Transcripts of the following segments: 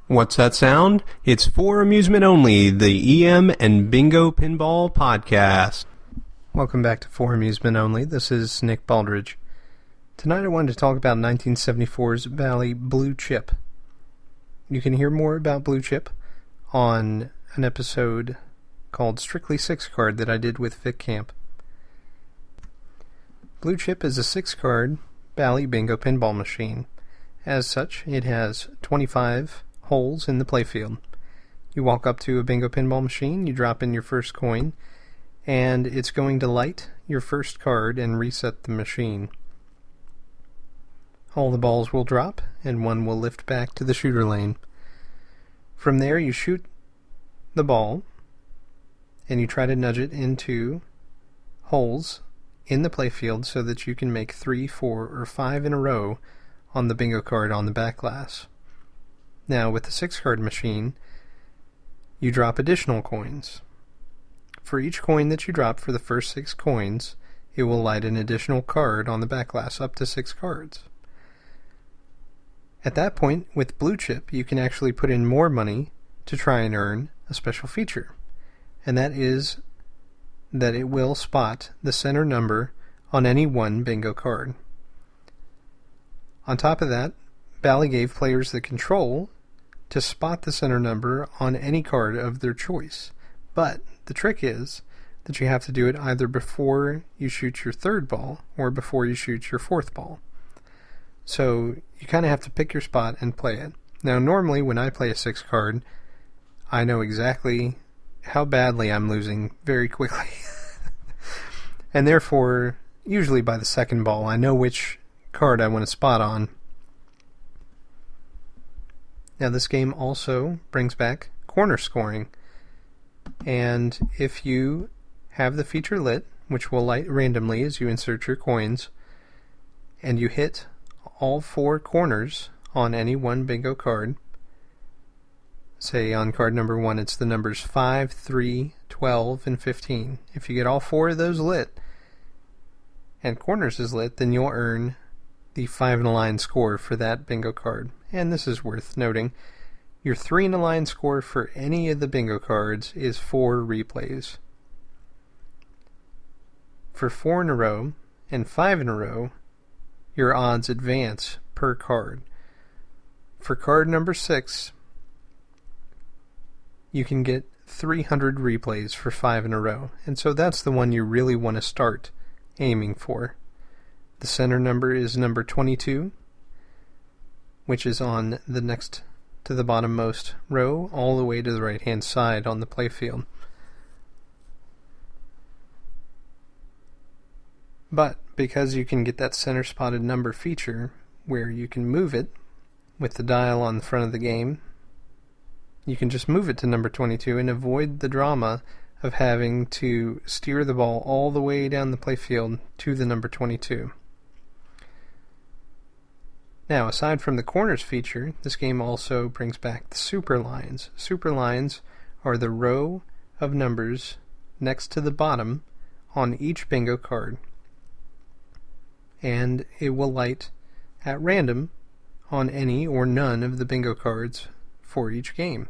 What's that sound? It's for amusement only, the EM and Bingo Pinball Podcast. Welcome back to For Amusement Only. This is Nick Baldridge. Tonight I wanted to talk about 1974's Bally Blue Chip. You can hear more about Blue Chip on an episode called Strictly 6 Card that I did with Vic Camp. Blue Chip is a 6-card Bally bingo pinball machine. As such, it has 25 holes in the playfield. You walk up to a bingo pinball machine, you drop in your first coin, and it's going to light your first card and reset the machine. All the balls will drop, and one will lift back to the shooter lane. From there, you shoot the ball, and you try to nudge it into holes in the playfield so that you can make 3, 4, or 5 in a row on the bingo card on the Backglass. Now, with the 6-card machine, you drop additional coins. For each coin that you drop for the first 6 coins, it will light an additional card on the Backglass, up to 6 cards. At that point, with Blue Chip, you can actually put in more money to try and earn a special feature, and that is that it will spot the center number on any one bingo card. On top of that, Bally gave players the control to spot the center number on any card of their choice. But the trick is that you have to do it either before you shoot your third ball or before you shoot your fourth ball. So you kind of have to pick your spot and play it. Now normally when I play a 6 card, I know exactly how badly I'm losing very quickly. And therefore, usually by the second ball, I know which card I want to spot on. Now this game also brings back corner scoring, and if you have the feature lit, which will light randomly as you insert your coins, and you hit all 4 corners on any one bingo card, say on card number 1 it's the numbers 5, 3, 12, and 15. If you get all 4 of those lit, and corners is lit, then you'll earn the 5 in a line score for that bingo card. And this is worth noting, your 3 in a line score for any of the bingo cards is 4 replays. For 4 in a row and 5 in a row, your odds advance per card. For card number 6, you can get 300 replays for 5 in a row, and so that's the one you really want to start aiming for. The center number is number 22, which is on the next to the bottommost row, all the way to the right-hand side on the playfield. But because you can get that center spotted number feature, where you can move it with the dial on the front of the game, you can just move it to number 22 and avoid the drama of having to steer the ball all the way down the playfield to the number 22. Now, aside from the corners feature, this game also brings back the super lines. Super lines are the row of numbers next to the bottom on each bingo card, and it will light at random on any or none of the bingo cards for each game.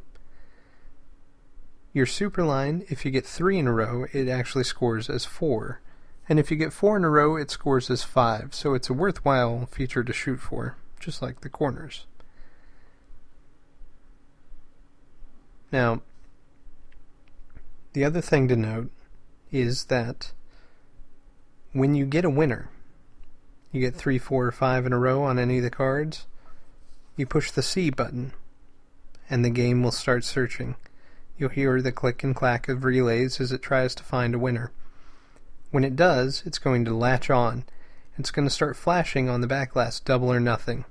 Your super line, if you get 3 in a row, it actually scores as 4. And if you get 4 in a row, it scores as 5. So it's a worthwhile feature to shoot for, just like the corners. Now, the other thing to note is that when you get a winner, you get 3, 4, or 5 in a row on any of the cards, you push the C button, and the game will start searching. You'll hear the click and clack of relays as it tries to find a winner. When it does, it's going to latch on. It's going to start flashing on the Backglass double or nothing.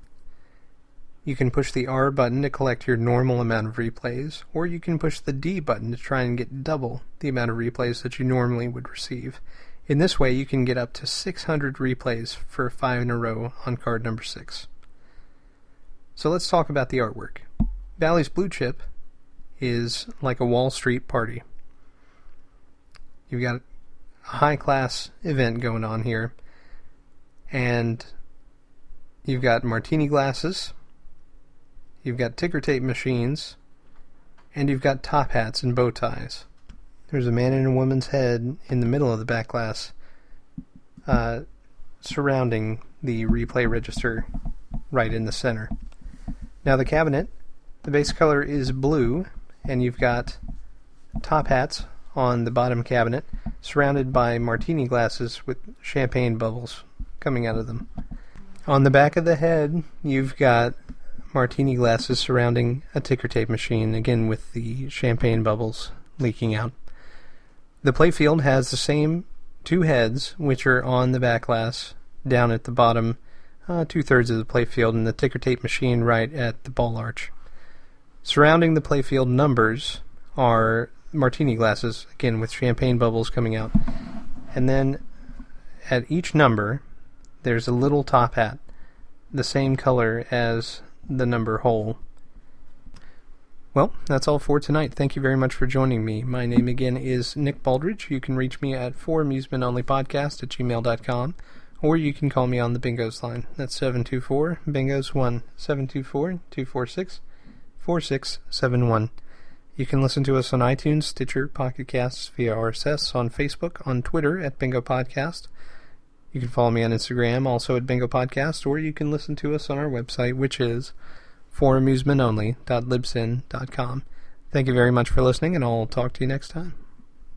You can push the R button to collect your normal amount of replays, or you can push the D button to try and get double the amount of replays that you normally would receive. In this way, you can get up to 600 replays for 5 in a row on card number 6. So let's talk about the artwork. Bally's Blue Chip is like a Wall Street party. You've got a high-class event going on here, and you've got martini glasses, you've got ticker tape machines, and you've got top hats and bow ties. There's a man and a woman's head in the middle of the Backglass, surrounding the replay register right in the center. Now the cabinet, the base color is blue, and you've got top hats on the bottom cabinet, surrounded by martini glasses with champagne bubbles coming out of them. On the back of the head, you've got martini glasses surrounding a ticker tape machine, again with the champagne bubbles leaking out. The Playfield has the same two heads, which are on the Backglass, down at the bottom, 2/3 of the Playfield, and the ticker tape machine right at the ball arch. Surrounding the Playfield numbers are martini glasses, again with champagne bubbles coming out. And then at each number, there's a little top hat, the same color as the number hole. Well, that's all for tonight. Thank you very much for joining me. My name again is Nick Baldridge. You can reach me at foramusementonlypodcast@gmail.com, or you can call me on the Bingos line. That's 724-BINGOS1, 724-246-4671. You can listen to us on iTunes, Stitcher, Pocket Casts, via RSS, on Facebook, on Twitter at Bingo Podcast. You can follow me on Instagram, also at Bingo Podcast, or you can listen to us on our website, which is foramusementonly.libsyn.com. Thank you very much for listening, and I'll talk to you next time.